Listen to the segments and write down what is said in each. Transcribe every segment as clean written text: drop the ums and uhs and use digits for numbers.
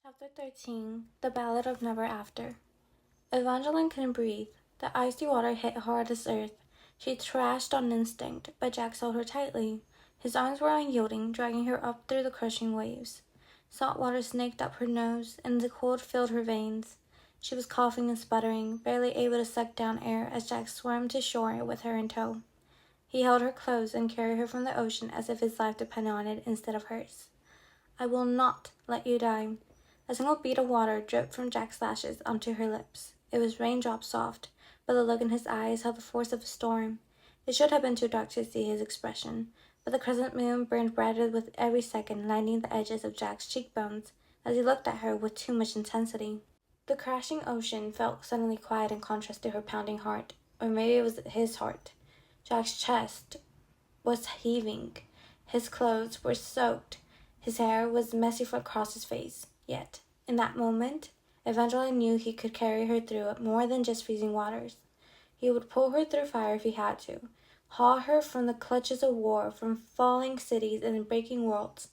Chapter 13 The Ballad of Never After. Evangeline couldn't breathe. The icy water hit hard as earth. She thrashed on instinct, but Jack held her tightly. His arms were unyielding, dragging her up through the crushing waves. Salt water snaked up her nose, and the cold filled her veins. She was coughing and sputtering, barely able to suck down air as Jack swam to shore with her in tow. He held her close and carried her from the ocean as if his life depended on it instead of hers. "I will not let you die." A single bead of water dripped from Jack's lashes onto her lips. It was raindrop soft, but the look in his eyes held the force of a storm. It should have been too dark to see his expression, but the crescent moon burned brighter with every second, lighting the edges of Jack's cheekbones as he looked at her with too much intensity. The crashing ocean felt suddenly quiet in contrast to her pounding heart, or maybe it was his heart. Jack's chest was heaving. His clothes were soaked. His hair was messy across his face. Yet, in that moment, Evangeline knew he could carry her through more than just freezing waters. He would pull her through fire if he had to, haul her from the clutches of war, from falling cities and breaking worlds.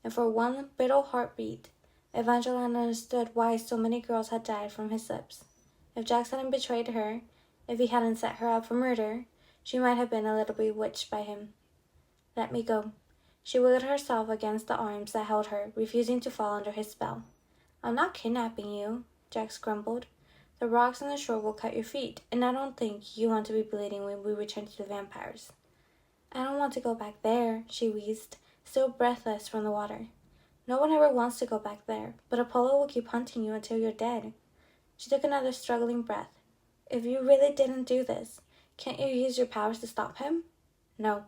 And for one brittle heartbeat, Evangeline understood why so many girls had died from his lips. If Jack hadn't betrayed her, if he hadn't set her up for murder, she might have been a little bewitched by him. "Let me go." She wiggled herself against the arms that held her, refusing to fall under his spell. "I'm not kidnapping you," Jax grumbled. "The rocks on the shore will cut your feet, and I don't think you want to be bleeding when we return to the vampires." "I don't want to go back there," she wheezed, still breathless from the water. "No one ever wants to go back there, but Apollo will keep hunting you until you're dead." She took another struggling breath. "If you really didn't do this, can't you use your powers to stop him?" "No."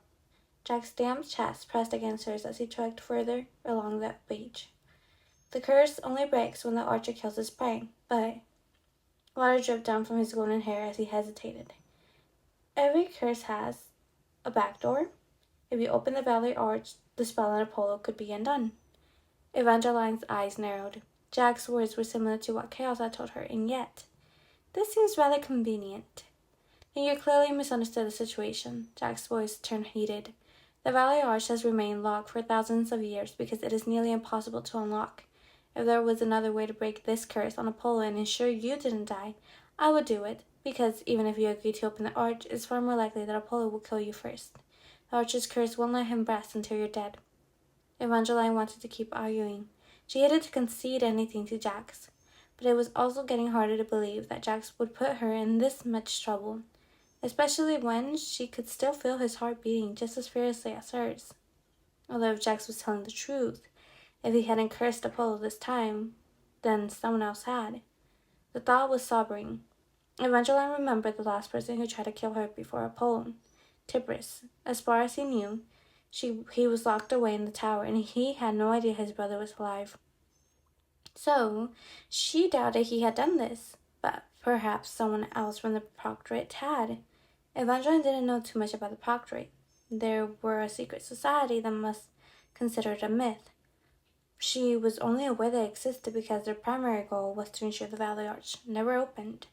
Jack's damp chest pressed against hers as he trekked further along the beach. "The curse only breaks when the archer kills his prey, but—" Water dripped down from his golden hair as he hesitated. "Every curse has a back door. If you open the valley arch, the spell on Apollo could be undone." Evangeline's eyes narrowed. Jack's words were similar to what Chaos had told her, and yet, "This seems rather convenient." "Then you clearly misunderstood the situation." Jack's voice turned heated. "The Valley Arch has remained locked for thousands of years because it is nearly impossible to unlock. If there was another way to break this curse on Apollo and ensure you didn't die, I would do it, because even if you agree to open the arch, it's far more likely that Apollo will kill you first. The arch's curse won't let him rest until you're dead." Evangeline wanted to keep arguing. She hated to concede anything to Jax, but it was also getting harder to believe that Jax would put her in this much trouble, especially when she could still feel his heart beating just as furiously as hers. Although if Jax was telling the truth, if he hadn't cursed Apollo this time, then someone else had. The thought was sobering. Evangeline remembered the last person who tried to kill her before Apollo, Tibris. As far as he knew, he was locked away in the tower, and he had no idea his brother was alive. So, she doubted he had done this, but perhaps someone else from the Proctorate had. Evangeline didn't know too much about the Proctorate. They were a secret society that must consider it a myth. She was only aware they existed because their primary goal was to ensure the Valley Arch never opened,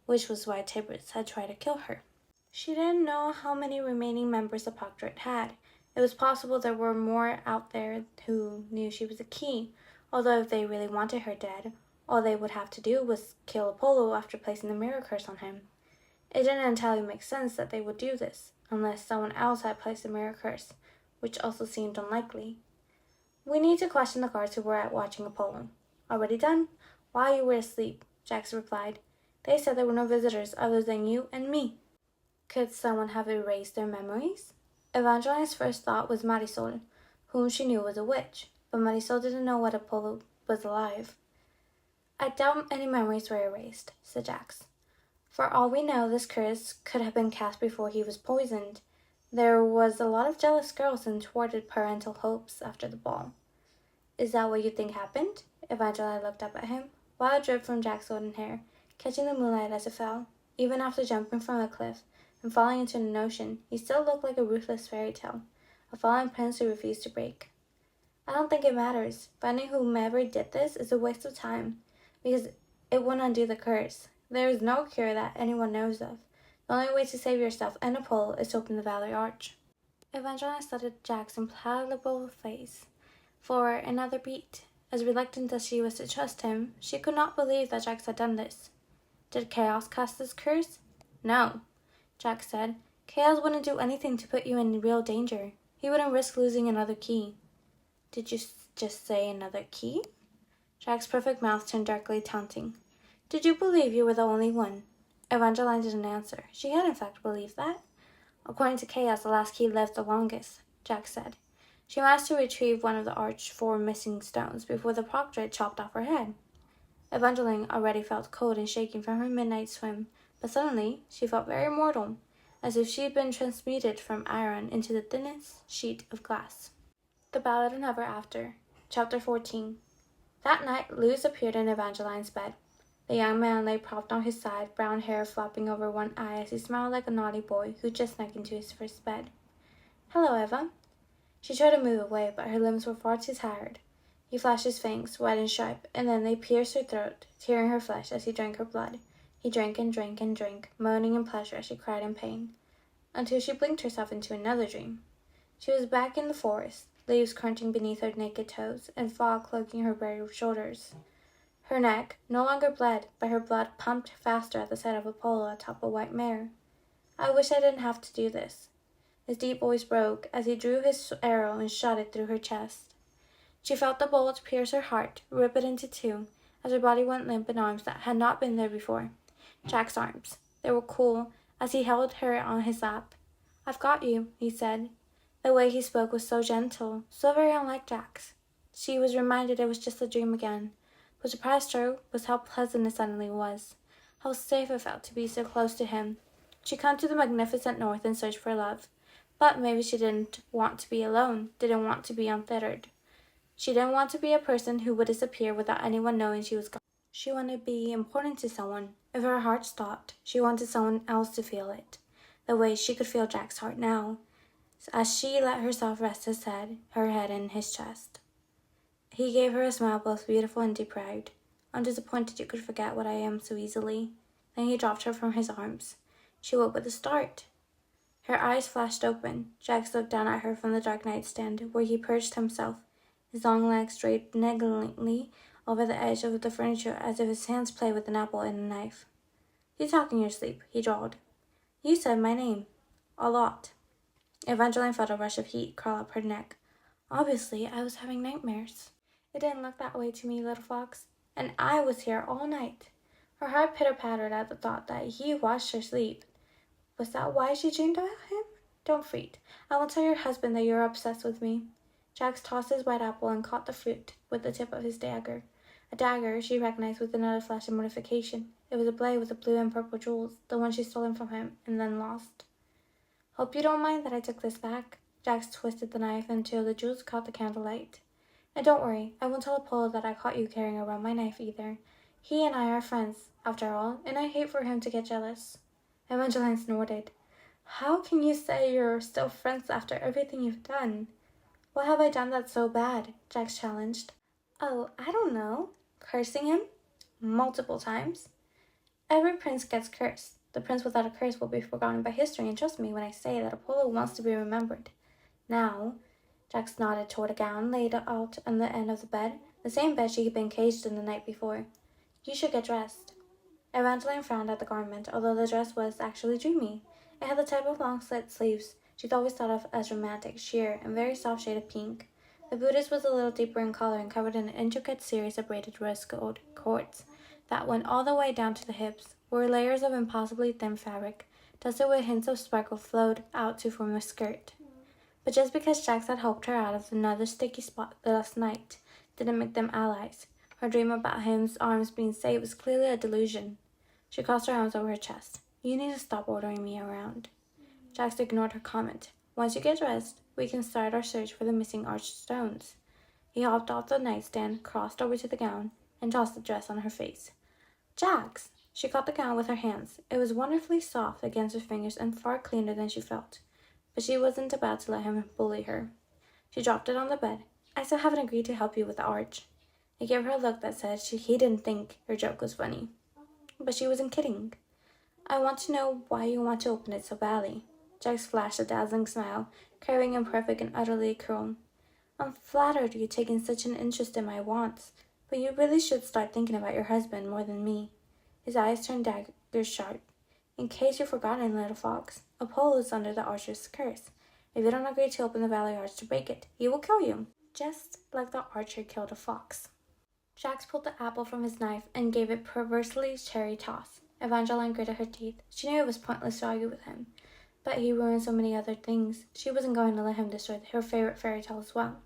which was why Tibris had tried to kill her. She didn't know how many remaining members the Proctorate had. It was possible there were more out there who knew she was a key, although if they really wanted her dead, all they would have to do was kill Apollo after placing the mirror curse on him. It didn't entirely make sense that they would do this, unless someone else had placed the mirror curse, which also seemed unlikely. "We need to question the guards who were out watching Apollo." "Already done? While you were asleep," Jax replied. "They said there were no visitors other than you and me." Could someone have erased their memories? Evangeline's first thought was Marisol, whom she knew was a witch, but Marisol didn't know what Apollo was alive. "I doubt any memories were erased," said Jax. "For all we know, this curse could have been cast before he was poisoned. There was a lot of jealous girls and thwarted parental hopes after the ball." "Is that what you think happened?" Evangeline looked up at him. Water dripped from Jack's golden hair, catching the moonlight as it fell. Even after jumping from a cliff and falling into an ocean, he still looked like a ruthless fairy tale, a fallen prince who refused to break. "I don't think it matters. Finding whomever did this is a waste of time, because it won't undo the curse. There is no cure that anyone knows of. The only way to save yourself and Apollo is to open the Valley Arch." Evangeline studied Jack's implacable face for another beat. As reluctant as she was to trust him, she could not believe that Jax had done this. Did Chaos cast this curse? No, Jax said. Chaos wouldn't do anything to put you in real danger. He wouldn't risk losing another key. Did you just say another key? Jack's perfect mouth turned darkly taunting. Did you believe you were the only one? Evangeline didn't answer. She had in fact believed that. According to Chaos, the last key lived the longest, Jack said. She managed to retrieve one of the Arch's 4 missing stones before the Proctorate chopped off her head. Evangeline already felt cold and shaking from her midnight swim, but suddenly she felt very mortal, as if she had been transmuted from iron into the thinnest sheet of glass. The Ballad of Never After, Chapter 14. That night, Luz appeared in Evangeline's bed. The young man lay propped on his side, brown hair flopping over one eye as he smiled like a naughty boy who just snuck into his first bed. Hello, Eva. She tried to move away, but her limbs were far too tired. He flashed his fangs, white and sharp, and then they pierced her throat, tearing her flesh as he drank her blood. He drank and drank and drank, moaning in pleasure as she cried in pain, until she blinked herself into another dream. She was back in the forest, leaves crunching beneath her naked toes, and fog cloaking her bare shoulders. Her neck no longer bled, but her blood pumped faster at the sight of Apollo atop a white mare. I wish I didn't have to do this. His deep voice broke as he drew his arrow and shot it through her chest. She felt the bullet pierce her heart, rip it into two, as her body went limp in arms that had not been there before. Jack's arms. They were cool as he held her on his lap. I've got you, he said. The way he spoke was so gentle, so very unlike Jack's. She was reminded it was just a dream again. What surprised her was how pleasant it suddenly was, how safe it felt to be so close to him. She'd come to the magnificent north in search for love, but maybe she didn't want to be alone, didn't want to be unfettered. She didn't want to be a person who would disappear without anyone knowing she was gone. She wanted to be important to someone. If her heart stopped, she wanted someone else to feel it, the way she could feel Jack's heart now, as she let herself rest her head in his chest. He gave her a smile both beautiful and depraved. I'm disappointed you could forget what I am so easily. Then he dropped her from his arms. She woke with a start. Her eyes flashed open. Jax looked down at her from the dark nightstand, where he perched himself, his long legs straight negligently over the edge of the furniture as if his hands played with an apple and a knife. You talk in your sleep, he drawled. You said my name. A lot. Evangeline felt a rush of heat crawl up her neck. Obviously, I was having nightmares. It didn't look that way to me, little fox. And I was here all night. Her heart pitter-pattered at the thought that he watched her sleep. Was that why she dreamed about him? Don't fret. I won't tell your husband that you're obsessed with me. Jax tossed his white apple and caught the fruit with the tip of his dagger. A dagger she recognized with another flash of mortification. It was a blade with the blue and purple jewels, the one she'd stolen from him and then lost. Hope you don't mind that I took this back. Jax twisted the knife until the jewels caught the candlelight. And don't worry, I won't tell Apollo that I caught you carrying around my knife either. He and I are friends, after all, and I hate for him to get jealous. Evangeline snorted. How can you say you're still friends after everything you've done? What have I done that's so bad? Jax challenged. Oh, I don't know. Cursing him? Multiple times. Every prince gets cursed. The prince without a curse will be forgotten by history, and trust me when I say that Apollo wants to be remembered. Now, Jax nodded toward a gown laid out on the end of the bed, the same bed she had been caged in the night before. You should get dressed. Evangeline frowned at the garment, although the dress was actually dreamy. It had the type of long slit sleeves she'd always thought of as romantic, sheer, and very soft shade of pink. The bodice was a little deeper in color and covered in an intricate series of braided rose gold cords that went all the way down to the hips, where layers of impossibly thin fabric, dusted with hints of sparkle, flowed out to form a skirt. But just because Jax had helped her out of another sticky spot the last night didn't make them allies. Her dream about his arms being saved was clearly a delusion. She crossed her arms over her chest. You need to stop ordering me around. Jax ignored her comment. Once you get dressed, we can start our search for the missing arched stones. He hopped off the nightstand, crossed over to the gown, and tossed the dress on her face. Jax! She caught the gown with her hands. It was wonderfully soft against her fingers and far cleaner than she felt. But she wasn't about to let him bully her. She dropped it on the bed. I still haven't agreed to help you with the arch. He gave her a look that said he didn't think her joke was funny. But she wasn't kidding. I want to know why you want to open it so badly. Jax flashed a dazzling smile, curving and perfect and utterly cruel. I'm flattered you're taking such an interest in my wants, but you really should start thinking about your husband more than me." His eyes turned dagger sharp. "In case you've forgotten, little fox, Apollo is under the archer's curse. If you don't agree to open the valley arch to break it, he will kill you, just like the archer killed a fox." Jax pulled the apple from his knife and gave it perversely cherry toss. Evangeline gritted her teeth. She knew it was pointless to argue with him, but he ruined so many other things. She wasn't going to let him destroy her favorite fairy tale as well.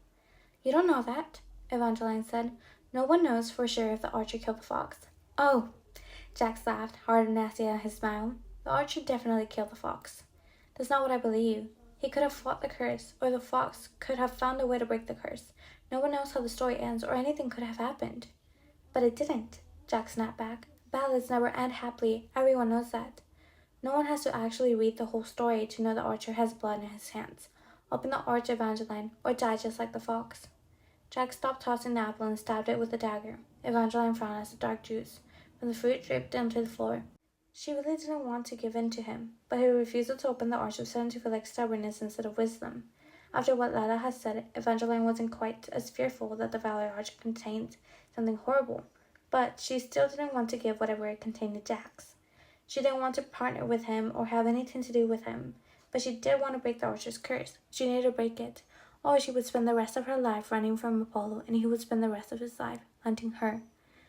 "You don't know that," Evangeline said. "No one knows for sure if the archer killed the fox." "Oh!" Jax laughed, hard and nasty at his smile. "The archer definitely killed the fox." "That's not what I believe. He could have fought the curse, or the fox could have found a way to break the curse. No one knows how the story ends, or anything could have happened." "But it didn't," Jack snapped back. "Ballads never end happily. Everyone knows that. No one has to actually read the whole story to know the archer has blood in his hands. Open the arch, Evangeline, or die just like the fox." Jack stopped tossing the apple and stabbed it with the dagger. Evangeline frowned as the dark juice from the fruit dripped onto the floor. She really didn't want to give in to him, but her refusal to open the arch was starting to feel like stubbornness instead of wisdom. After what Lila had said, Evangeline wasn't quite as fearful that the valley arch contained something horrible, but she still didn't want to give whatever it contained to Jax. She didn't want to partner with him or have anything to do with him, but she did want to break the archer's curse. She needed to break it, or she would spend the rest of her life running from Apollo, and he would spend the rest of his life hunting her.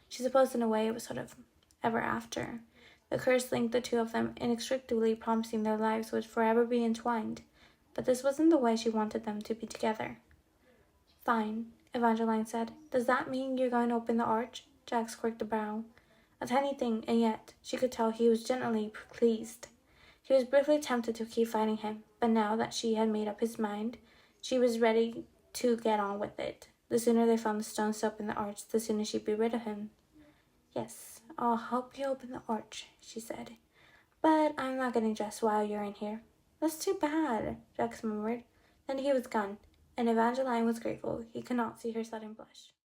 She supposed in a way it was sort of ever after. The curse linked the two of them inextricably, promising their lives would forever be entwined. But this wasn't the way she wanted them to be together. "Fine," Evangeline said. "Does that mean you're going to open the arch?" Jax quirked a brow. A tiny thing, and yet she could tell he was genuinely pleased. She was briefly tempted to keep fighting him, but now that she had made up his mind, she was ready to get on with it. The sooner they found the stones to open the arch, the sooner she'd be rid of him. "Yes, I'll help you open the arch," she said. "But I'm not getting dressed while you're in here." "That's too bad," Jax murmured. Then he was gone, and Evangeline was grateful he could not see her sudden blush.